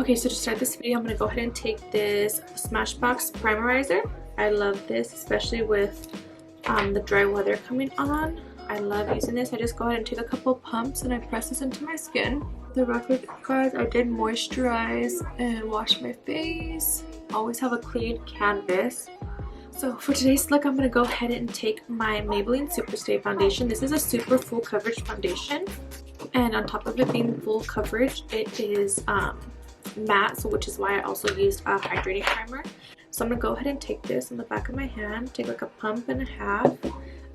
Okay, so to start this video, I'm going to go ahead and take this Smashbox Primerizer. I love this, especially with the dry weather coming on. I love using this. I just go ahead and take a couple pumps and I press this into my skin. The record, guys, I did moisturize and wash my face. Always have a clean canvas. So for today's look, I'm going to go ahead and take my Maybelline Superstay foundation. This is a super full coverage foundation. And on top of it being full coverage, it is matte, so which is why I also used a hydrating primer. So I'm going to go ahead and take this on the back of my hand, take like a pump and a half.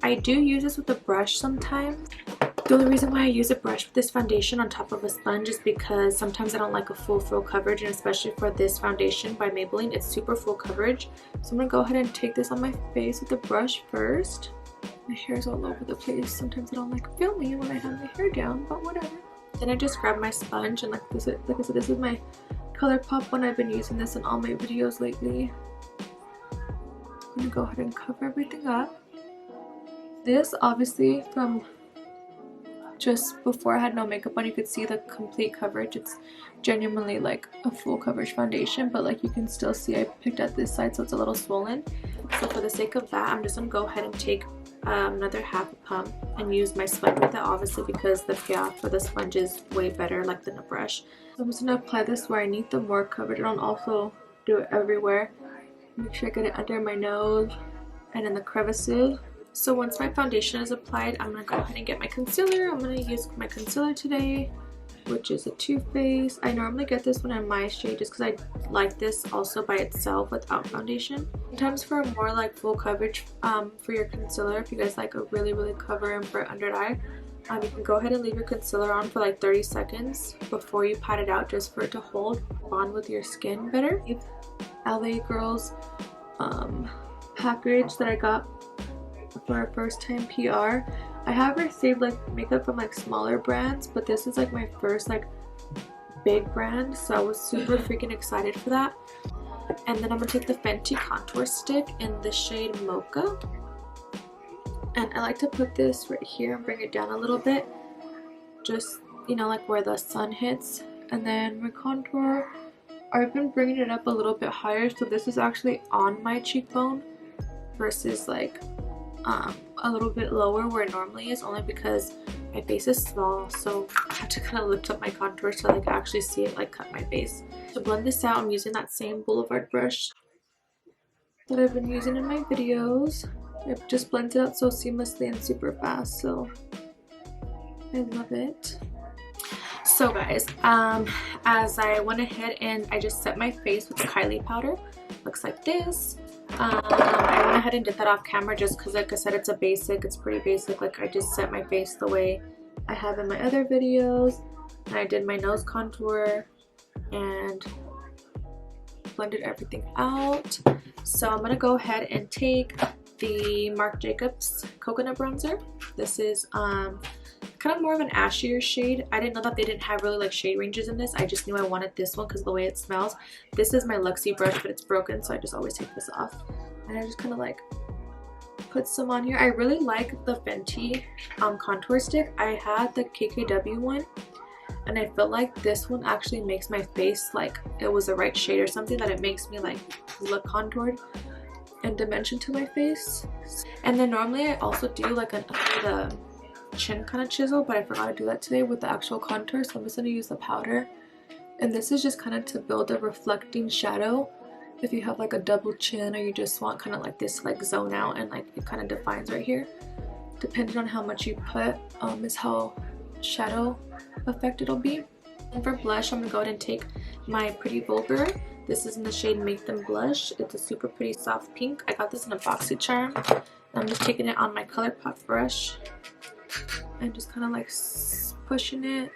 I do use this with a brush sometimes. The only reason why I use a brush with this foundation on top of a sponge is because sometimes I don't like a full coverage, and especially for this foundation by Maybelline, it's super full coverage. So I'm going to go ahead and take this on my face with the brush first. My hair is all over the place. Sometimes I don't like filming when I have my hair down, but whatever. Then I just grab my sponge and like I said, this is my ColourPop one. I've been using this in all my videos lately. I'm going to go ahead and cover everything up. This obviously from just before I had no makeup on, you could see the complete coverage. It's genuinely like a full coverage foundation, but like you can still see I picked at this side, so it's a little swollen. So for the sake of that, I'm just going to go ahead and take another half a pump and use my sponge with it, obviously because the payoff for the sponge is way better like than a brush. So I'm just going to apply this where I need the more coverage. I don't also do it everywhere. Make sure I get it under my nose and in the crevices. So once my foundation is applied, I'm going to go ahead and get my concealer. I'm going to use my concealer today, which is a Too Faced. I normally get this one in my shade just because I like this also by itself without foundation. Sometimes for a more like full coverage for your concealer, if you guys like a really cover and bright under eye, you can go ahead and leave your concealer on for like 30 seconds before you pat it out, just for it to bond with your skin better. LA Girls package that I got for our first time PR. I have received like makeup from like smaller brands, but this is like my first like big brand, so I was super freaking excited for that. And then I'm gonna take the Fenty contour stick in the shade Mocha, and I like to put this right here and bring it down a little bit, just you know, like where the sun hits. And then my contour, I've been bringing it up a little bit higher, so this is actually on my cheekbone versus like a little bit lower where it normally is, only because my face is small, so I have to kind of lift up my contour so I can actually see it like cut my face. To blend this out, I'm using that same Boulevard brush that I've been using in my videos. It just blends it out so seamlessly and super fast, so I love it. So guys, as I went ahead and I just set my face with Kylie powder, looks like this. I went ahead and did that off camera just because, like I said, it's pretty basic. Like I just set my face the way I have in my other videos, and I did my nose contour and blended everything out. So I'm gonna go ahead and take the Marc Jacobs coconut bronzer. This is kind of more of an ashier shade. I didn't know that they didn't have really like shade ranges in this. I just knew I wanted this one because the way it smells. This is my Luxie brush, but it's broken, so I just always take this off. And I just kind of like put some on here. I really like the Fenty contour stick. I had the KKW one, and I feel like this one actually makes my face like it was the right shade or something, that it makes me like look contoured and dimension to my face. And then normally I also do like the chin kind of chisel, but I forgot to do that today with the actual contour, so I'm just going to use the powder. And this is just kind of to build a reflecting shadow if you have like a double chin, or you just want kind of like this like zone out and like it kind of defines right here. Depending on how much you put is how shadow effect it'll be. And for blush, I'm going to go ahead and take my Pretty Vulgar. This is in the shade Make Them Blush. It's a super pretty soft pink. I got this in a BoxyCharm. I'm just taking it on my ColourPop brush and just kind of like pushing it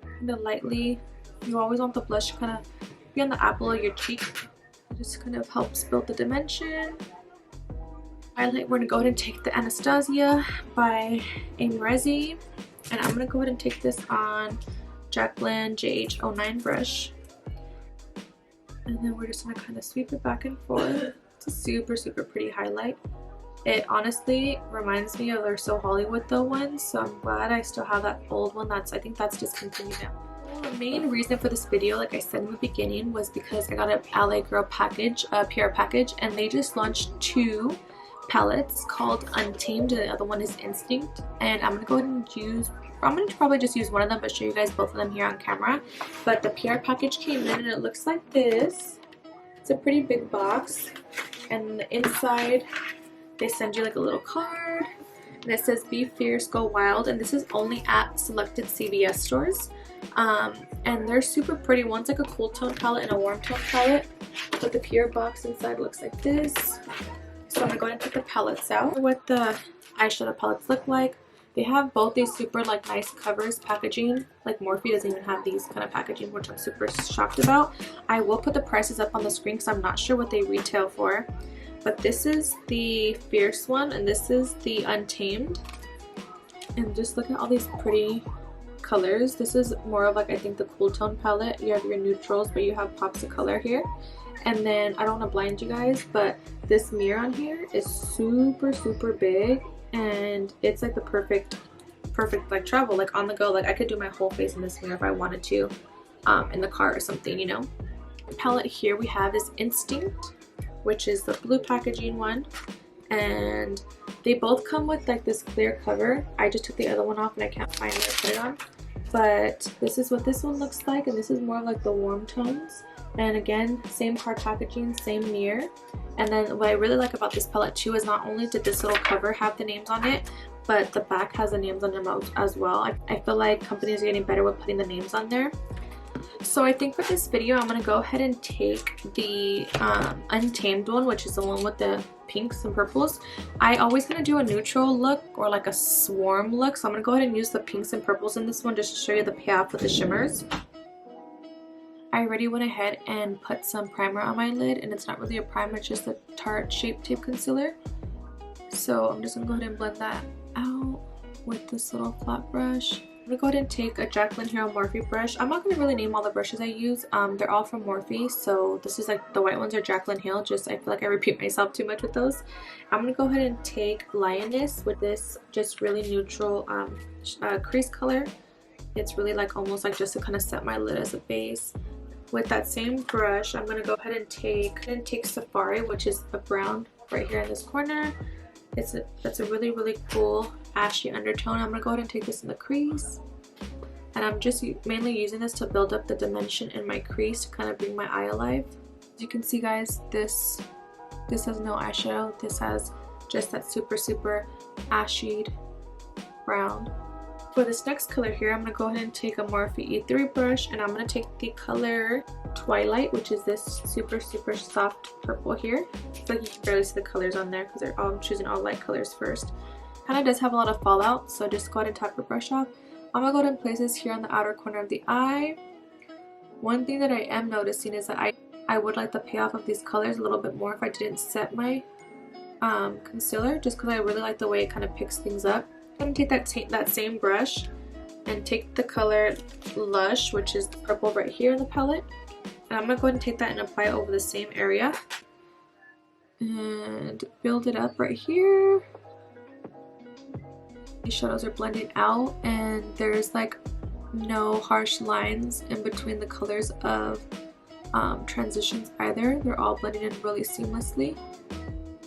kind of lightly. You always want the blush to kind of be on the apple of your cheek. It just kind of helps build the dimension. Highlight, we're going to go ahead and take the Anastasia by Amy Rezi, and I'm going to go ahead and take this on Jaclyn JH09 brush, and then we're just going to kind of sweep it back and forth. It's a super pretty highlight. It honestly reminds me of their So Hollywood though one, so I'm glad I still have that old one. I think that's discontinued now. The main reason for this video, like I said in the beginning, was because I got an LA Girl package, a PR package, and they just launched 2 palettes called Untamed and the other one is Instinct. And I'm going to probably just use one of them but show you guys both of them here on camera. But the PR package came in and it looks like this. It's a pretty big box, and the inside they send you like a little card and it says be fierce, go wild, and this is only at selected CVS stores. And they're super pretty. One's like a cool tone palette and a warm tone palette, but the PR box inside looks like this. So I'm going to go ahead and take the palettes out. What the eyeshadow palettes look like. They have both these super like nice covers packaging. Like Morphe doesn't even have these kind of packaging, which I'm super shocked about. I will put the prices up on the screen because I'm not sure what they retail for. But this is the Fierce one and this is the Untamed. And just look at all these pretty colors. This is more of like, I think, the cool tone palette. You have your neutrals, but you have pops of color here. And then I don't want to blind you guys, but this mirror on here is super big, and it's like the perfect like travel, like on the go. Like I could do my whole face in this mirror if I wanted to, in the car or something, you know. The palette here we have is Instinct, which is the blue packaging one, and they both come with like this clear cover. I just took the other one off and I can't find where to put it on, but this is what this one looks like, and this is more like the warm tones. And again, same hard packaging, same mirror. And then what I really like about this palette too is not only did this little cover have the names on it, but the back has the names on them as well. I feel like companies are getting better with putting the names on there. So I think for this video, I'm going to go ahead and take the Untamed one, which is the one with the pinks and purples. I always going to do a neutral look or like a swarm look. So I'm going to go ahead and use the pinks and purples in this one just to show you the payoff with the shimmers. I already went ahead and put some primer on my lid, and it's not really a primer, it's just a Tarte Shape Tape Concealer. So I'm just going to go ahead and blend that out with this little flat brush. I'm going to go ahead and take a Jaclyn Hill Morphe brush. I'm not going to really name all the brushes I use. They're all from Morphe, so this is like the white ones are Jaclyn Hill. Just I feel like I repeat myself too much with those. I'm going to go ahead and take Lioness with this just really neutral crease color. It's really like almost like just to kind of set my lid as a base. With that same brush, I'm going to go ahead and take Safari, which is a brown right here in this corner. That's a really cool ashy undertone. I'm going to go ahead and take this in the crease. And I'm just mainly using this to build up the dimension in my crease to kind of bring my eye alive. As you can see, guys, this has no eyeshadow. This has just that super ashied brown. For this next color here, I'm going to go ahead and take a Morphe E3 brush, and I'm going to take the color Twilight, which is this super soft purple here. It's like you can barely see the colors on there because I'm choosing all light colors first. Kind of does have a lot of fallout, so just go ahead and tap your brush off. I'm going to go ahead and place this here on the outer corner of the eye. One thing that I am noticing is that I would like the payoff of these colors a little bit more if I didn't set my concealer, just because I really like the way it kind of picks things up. I'm going to take that same brush and take the color Lush, which is the purple right here in the palette, and I'm going to go ahead and take that and apply it over the same area and build it up right here. These shadows are blending out, and there's like no harsh lines in between the colors of transitions either. They're all blending in really seamlessly.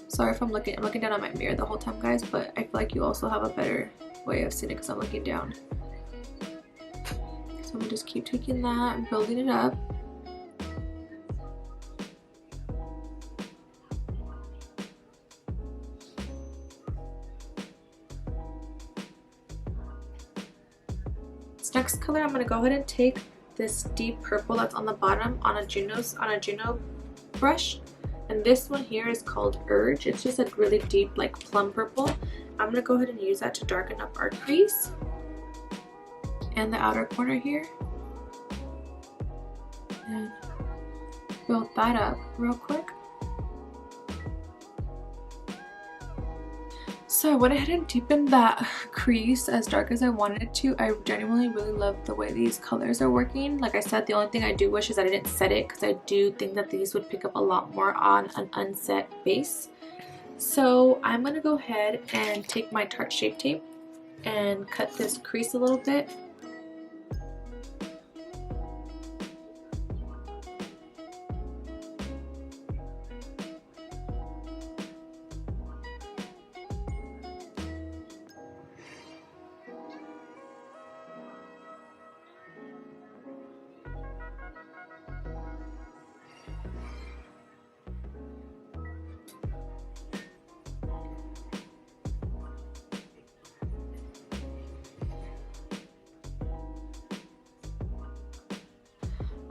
Sorry if I'm looking down at my mirror the whole time, guys, but I feel like you also have a better way of seeing it because I'm looking down. So I'm gonna just keep taking that and building it up. This next color, I'm gonna go ahead and take this deep purple that's on the bottom on a Juno brush. And this one here is called Urge. It's just a really deep like plum purple. I'm going to go ahead and use that to darken up our crease and the outer corner here. And build that up real quick. So I went ahead and deepened that crease as dark as I wanted it to. I genuinely really love the way these colors are working. Like I said, the only thing I do wish is that I didn't set it, because I do think that these would pick up a lot more on an unset base. So I'm going to go ahead and take my Tarte Shape Tape and cut this crease a little bit.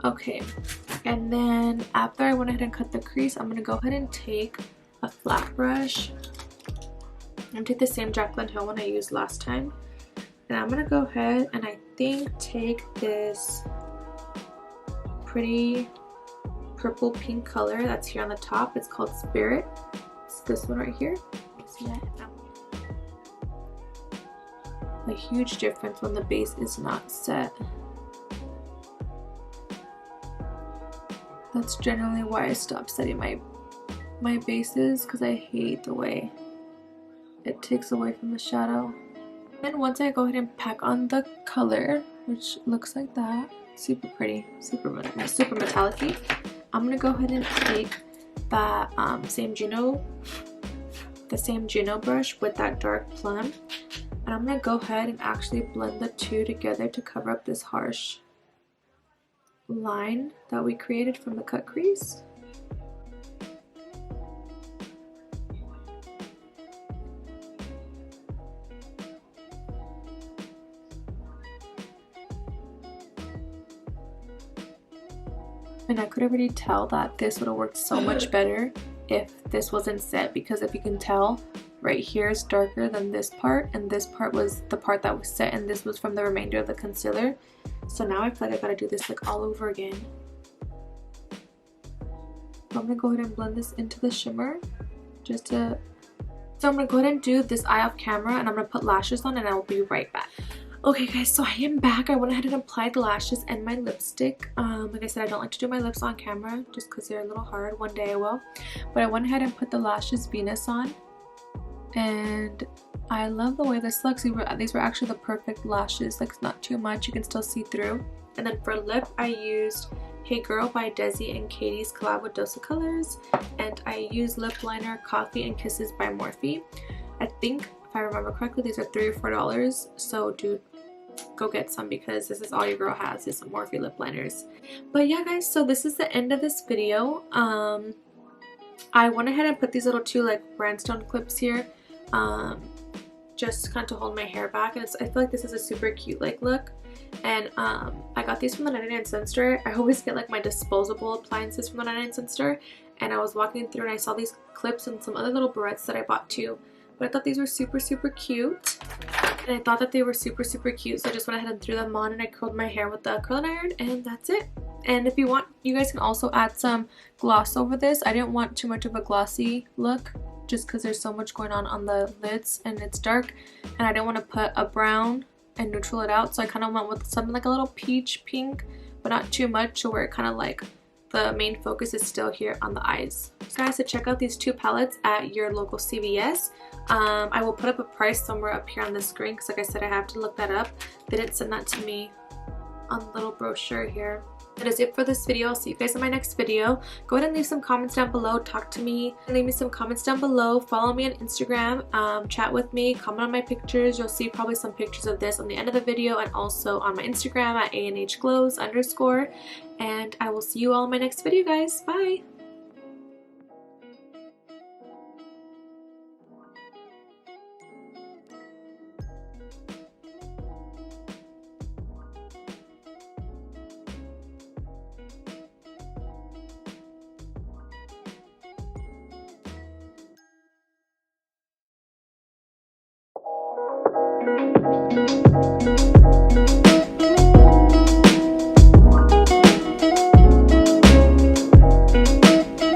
Okay, and then after I went ahead and cut the crease, I'm going to go ahead and take a flat brush and take the same Jaclyn Hill one I used last time. And I'm going to go ahead and I think take this pretty purple pink color that's here on the top. It's called Spirit. It's this one right here. See that? A huge difference when the base is not set. That's generally why I stopped setting my bases, because I hate the way it takes away from the shadow. Then once I go ahead and pack on the color, which looks like that, super pretty, super metallic-y, I'm gonna go ahead and take that same Juno brush with that dark plum, and I'm gonna go ahead and actually blend the two together to cover up this harsh line that we created from the cut crease. And I could already tell that this would have worked so much better if this wasn't set, because if you can tell, right here is darker than this part, and this part was the part that was set, and this was from the remainder of the concealer. So now I feel like I gotta do this like all over again. So I'm gonna go ahead and blend this into the shimmer so I'm gonna go ahead and do this eye off camera, and I'm gonna put lashes on, and I will be right back. Okay guys, so I am back. I went ahead and applied the lashes and my lipstick. Like I said, I don't like to do my lips on camera just because they're a little hard. One day I will. But I went ahead and put the Lashes Venus on, and I love the way this looks. These were actually the perfect lashes, like not too much, you can still see through. And then for lip, I used Hey Girl by Desi and Katie's collab with Dose of Colors, and I used lip liner Coffee and Kisses by Morphe. I think, if I remember correctly, these are $3 or $4, so dude, go get some, because this is all your girl has, is some Morphe lip liners. But yeah guys, so this is the end of this video. I went ahead and put these little two like rhinestone clips here, just kind of to hold my hair back, and I feel like this is a super cute like look. And I got these from the 99-cent store. I always get like my disposable appliances from the 99-cent store, and I was walking through and I saw these clips and some other little barrettes that I bought too, but I thought these were super cute, and I thought that they were super cute, so I just went ahead and threw them on, and I curled my hair with the curling iron, and that's it. And if you want, you guys can also add some gloss over this. I didn't want too much of a glossy look just because there's so much going on the lids and it's dark, and I didn't want to put a brown and neutral it out, so I kind of went with something like a little peach pink, but not too much, so where it kind of like the main focus is still here on the eyes. So guys, to check out these two palettes at your local CVS. I will put up a price somewhere up here on the screen, because like I said, I have to look that up. They didn't send that to me on the little brochure here. That is it for this video. I'll see you guys in my next video. Go ahead and leave some comments down below. Talk to me. Leave me some comments down below. Follow me on Instagram. Chat with me. Comment on my pictures. You'll see probably some pictures of this on the end of the video, and also on my Instagram at ANHglows_. And I will see you all in my next video, guys. Bye!